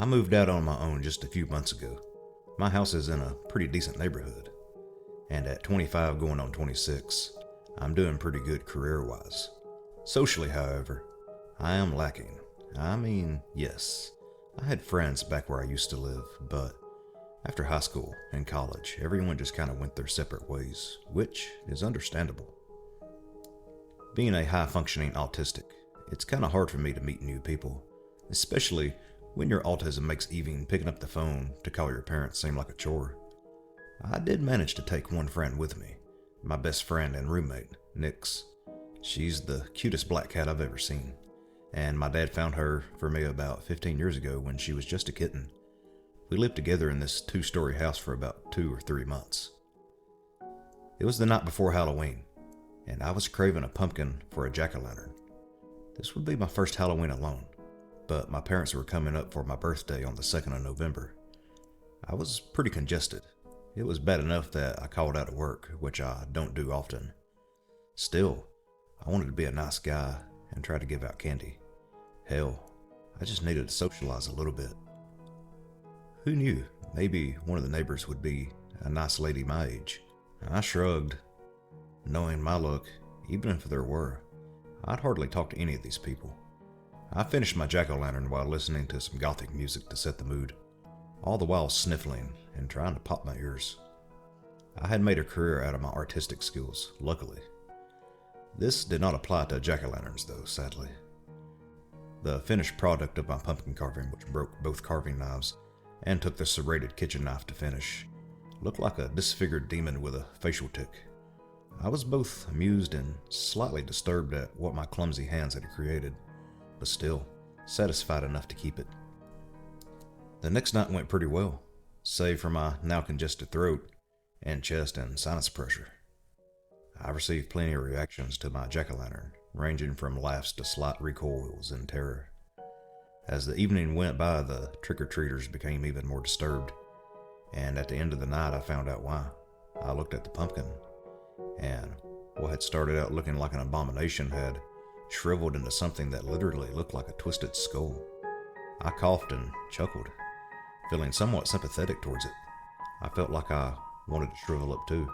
I moved out on my own just a few months ago. My house is in a pretty decent neighborhood, and at 25 going on 26, I'm doing pretty good career-wise. Socially, however, I am lacking. I mean, yes, I had friends back where I used to live, but after high school and college, everyone just kind of went their separate ways, which is understandable. Being a high-functioning autistic, it's kind of hard for me to meet new people, especially when your autism makes even picking up the phone to call your parents seem like a chore. I did manage to take one friend with me, my best friend and roommate, Nyx. She's the cutest black cat I've ever seen, and my dad found her for me about 15 years ago when she was just a kitten. We lived together in this 2-story house for about 2 or 3 months. It was the night before Halloween, and I was craving a pumpkin for a jack-o'-lantern. This would be my first Halloween alone, but my parents were coming up for my birthday on the 2nd of November. I was pretty congested. It was bad enough that I called out of work, which I don't do often. Still, I wanted to be a nice guy and try to give out candy. Hell, I just needed to socialize a little bit. Who knew, maybe one of the neighbors would be a nice lady my age. I shrugged. Knowing my luck, even if there were, I'd hardly talk to any of these people. I finished my jack-o'-lantern while listening to some gothic music to set the mood, all the while sniffling and trying to pop my ears. I had made a career out of my artistic skills, luckily. This did not apply to jack-o'-lanterns though, sadly. The finished product of my pumpkin carving, which broke both carving knives and took the serrated kitchen knife to finish, looked like a disfigured demon with a facial tic. I was both amused and slightly disturbed at what my clumsy hands had created, but still satisfied enough to keep it. The next night went pretty well, save for my now congested throat and chest and sinus pressure. I received plenty of reactions to my jack-o'-lantern, ranging from laughs to slight recoils in terror. As the evening went by, the trick-or-treaters became even more disturbed, and at the end of the night I found out why. I looked at the pumpkin, and what had started out looking like an abomination had shriveled into something that literally looked like a twisted skull. I coughed and chuckled, feeling somewhat sympathetic towards it. I felt like I wanted to shrivel up too.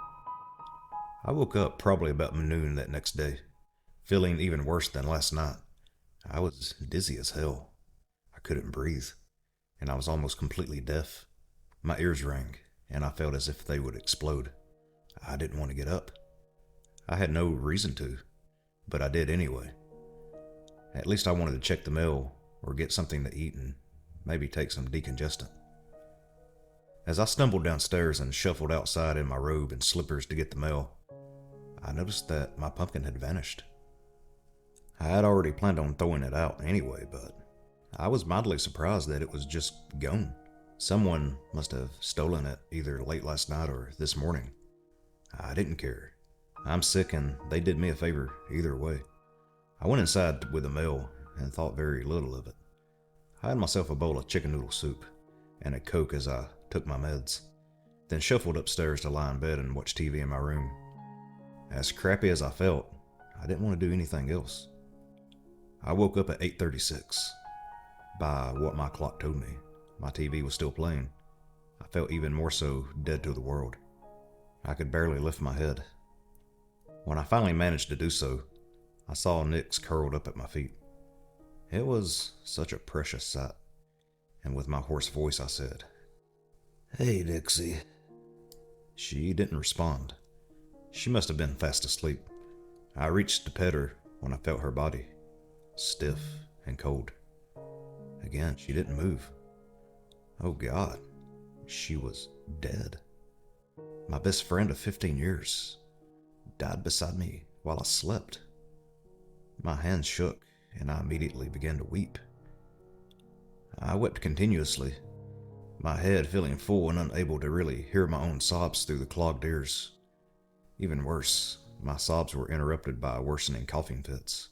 I woke up probably about noon that next day, feeling even worse than last night. I was dizzy as hell. I couldn't breathe, and I was almost completely deaf. My ears rang, and I felt as if they would explode. I didn't want to get up. I had no reason to, but I did anyway. At least I wanted to check the mail or get something to eat and maybe take some decongestant. As I stumbled downstairs and shuffled outside in my robe and slippers to get the mail, I noticed that my pumpkin had vanished. I had already planned on throwing it out anyway, but I was mildly surprised that it was just gone. Someone must have stolen it either late last night or this morning. I didn't care. I'm sick and they did me a favor either way. I went inside with the mail and thought very little of it. I had myself a bowl of chicken noodle soup and a Coke as I took my meds, then shuffled upstairs to lie in bed and watch TV in my room. As crappy as I felt, I didn't want to do anything else. I woke up at 8:36. By what my clock told me, my TV was still playing. I felt even more so dead to the world. I could barely lift my head. When I finally managed to do so, I saw Nyx curled up at my feet. It was such a precious sight, and with my hoarse voice I said, "Hey, Dixie." She didn't respond. She must have been fast asleep. I reached to pet her when I felt her body, stiff and cold. Again, she didn't move. Oh God, she was dead. My best friend of 15 years died beside me while I slept. My hands shook, and I immediately began to weep. I wept continuously, my head feeling full and unable to really hear my own sobs through the clogged ears. Even worse, my sobs were interrupted by worsening coughing fits.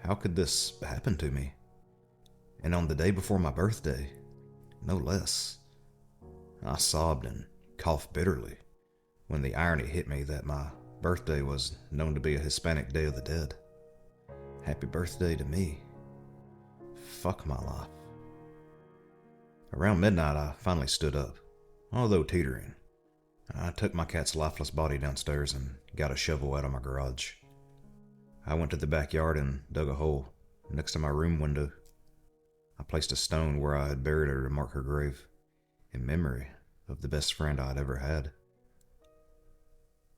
How could this happen to me? And on the day before my birthday, no less. I sobbed and coughed bitterly when the irony hit me that my birthday was known to be a Hispanic Day of the Dead. Happy birthday to me. Fuck my life. Around midnight, I finally stood up, although teetering. I took my cat's lifeless body downstairs and got a shovel out of my garage. I went to the backyard and dug a hole next to my room window. I placed a stone where I had buried her to mark her grave, in memory of the best friend I had ever had.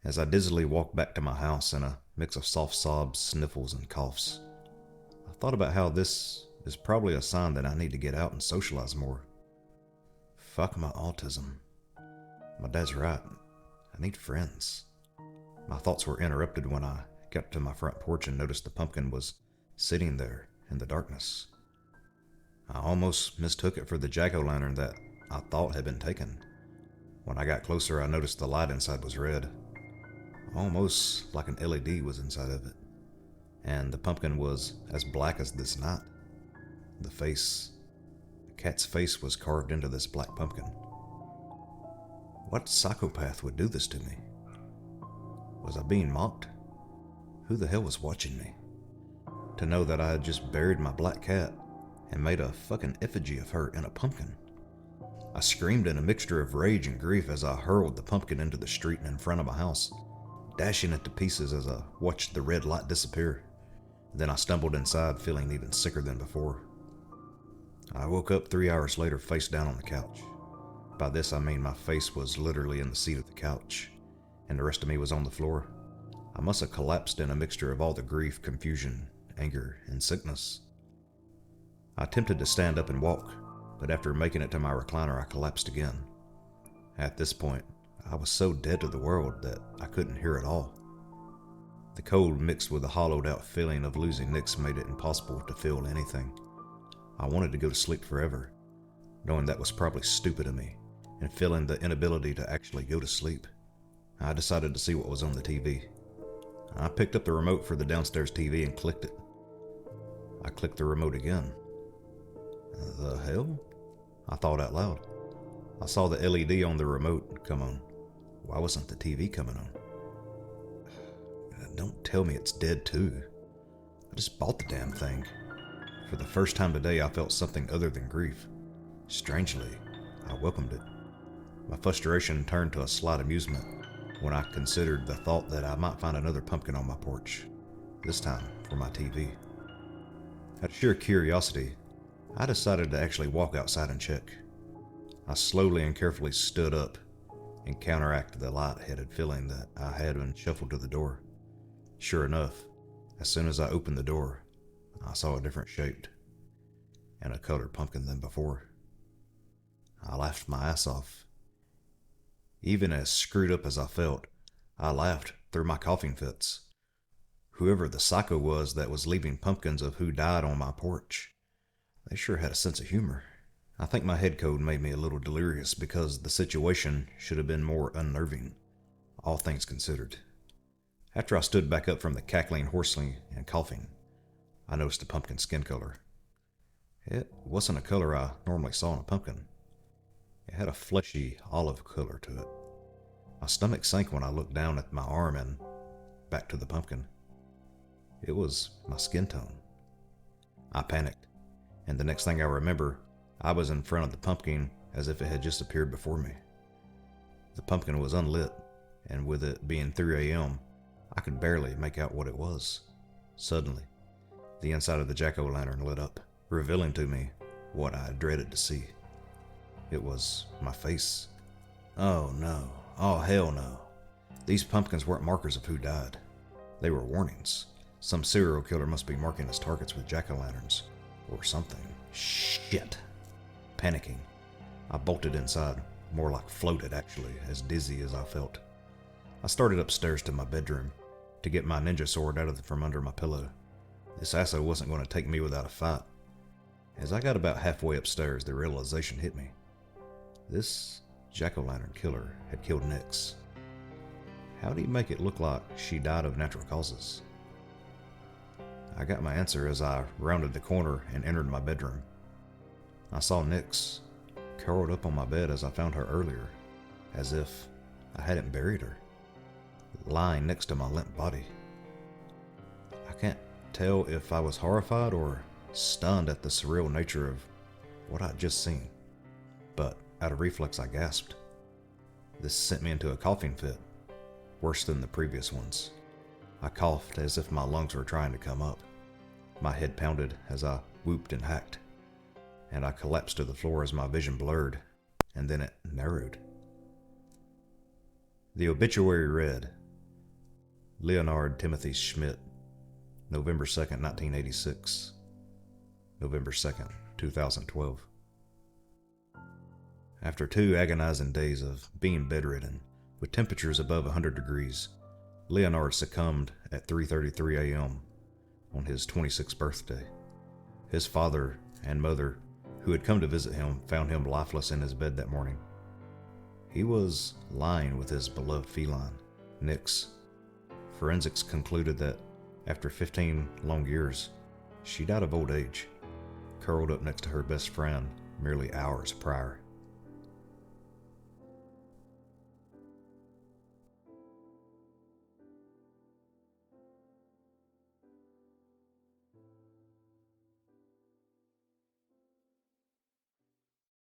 As I dizzily walked back to my house in a mix of soft sobs, sniffles, and coughs, I thought about how this is probably a sign that I need to get out and socialize more. Fuck my autism. My dad's right. I need friends. My thoughts were interrupted when I got to my front porch and noticed the pumpkin was sitting there in the darkness. I almost mistook it for the jack-o'-lantern that I thought had been taken. When I got closer, I noticed the light inside was red, almost like an LED was inside of it, and the pumpkin was as black as this night. The cat's face was carved into this black pumpkin. What psychopath would do this to me? Was I being mocked? Who the hell was watching me? To know that I had just buried my black cat and made a fucking effigy of her in a pumpkin. I screamed in a mixture of rage and grief as I hurled the pumpkin into the street in front of my house, dashing it to pieces as I watched the red light disappear. Then I stumbled inside, feeling even sicker than before. I woke up 3 hours later, face down on the couch. By this I mean my face was literally in the seat of the couch, and the rest of me was on the floor. I must have collapsed in a mixture of all the grief, confusion, anger, and sickness. I attempted to stand up and walk, but after making it to my recliner, I collapsed again. At this point, I was so dead to the world that I couldn't hear at all. The cold mixed with the hollowed out feeling of losing Nyx made it impossible to feel anything. I wanted to go to sleep forever, knowing that was probably stupid of me, and feeling the inability to actually go to sleep. I decided to see what was on the TV. I picked up the remote for the downstairs TV and clicked it. I clicked the remote again. The hell? I thought out loud. I saw the LED on the remote come on. Why wasn't the TV coming on? Don't tell me it's dead too. I just bought the damn thing. For the first time today, I felt something other than grief. Strangely, I welcomed it. My frustration turned to a slight amusement when I considered the thought that I might find another pumpkin on my porch, this time for my TV. Out of sheer curiosity, I decided to actually walk outside and check. I slowly and carefully stood up and counteracted the light-headed feeling that I had when shuffled to the door. Sure enough, as soon as I opened the door, I saw a different shaped and a colored pumpkin than before. I laughed my ass off. Even as screwed up as I felt, I laughed through my coughing fits. Whoever the psycho was that was leaving pumpkins of who died on my porch, they sure had a sense of humor. I think my head code made me a little delirious because the situation should have been more unnerving, all things considered. After I stood back up from the cackling hoarsely and coughing, I noticed the pumpkin skin color. It wasn't a color I normally saw in a pumpkin. It had a fleshy olive color to it. My stomach sank when I looked down at my arm and back to the pumpkin. It was my skin tone. I panicked, and the next thing I remember, I was in front of the pumpkin as if it had just appeared before me. The pumpkin was unlit, and with it being 3 a.m., I could barely make out what it was. Suddenly, the inside of the jack-o'-lantern lit up, revealing to me what I dreaded to see. It was my face. Oh no. Oh hell no. These pumpkins weren't markers of who died. They were warnings. Some serial killer must be marking his targets with jack-o'-lanterns. Or something. Shit. Panicking, I bolted inside, more like floated actually, as dizzy as I felt. I started upstairs to my bedroom to get my ninja sword from under my pillow. This asshole wasn't going to take me without a fight. As I got about halfway upstairs, the realization hit me. This jack-o'-lantern killer had killed Nyx. How did he make it look like she died of natural causes? I got my answer as I rounded the corner and entered my bedroom. I saw Nyx curled up on my bed as I found her earlier, as if I hadn't buried her, lying next to my limp body. I can't tell if I was horrified or stunned at the surreal nature of what I'd just seen. but out of reflex I gasped. This sent me into a coughing fit, worse than the previous ones. I coughed as if my lungs were trying to come up. My head pounded as I whooped and hacked, and I collapsed to the floor as my vision blurred, and then it narrowed. The obituary read, Leonard Timothy Schmidt, November 2nd, 1986, November 2nd, 2012. After 2 agonizing days of being bedridden, with temperatures above 100 degrees, Leonard succumbed at 3:33 a.m. on his 26th birthday. His father and mother, who had come to visit him, found him lifeless in his bed that morning. He was lying with his beloved feline, Nyx. Forensics concluded that after 15 long years, she died of old age, curled up next to her best friend merely hours prior.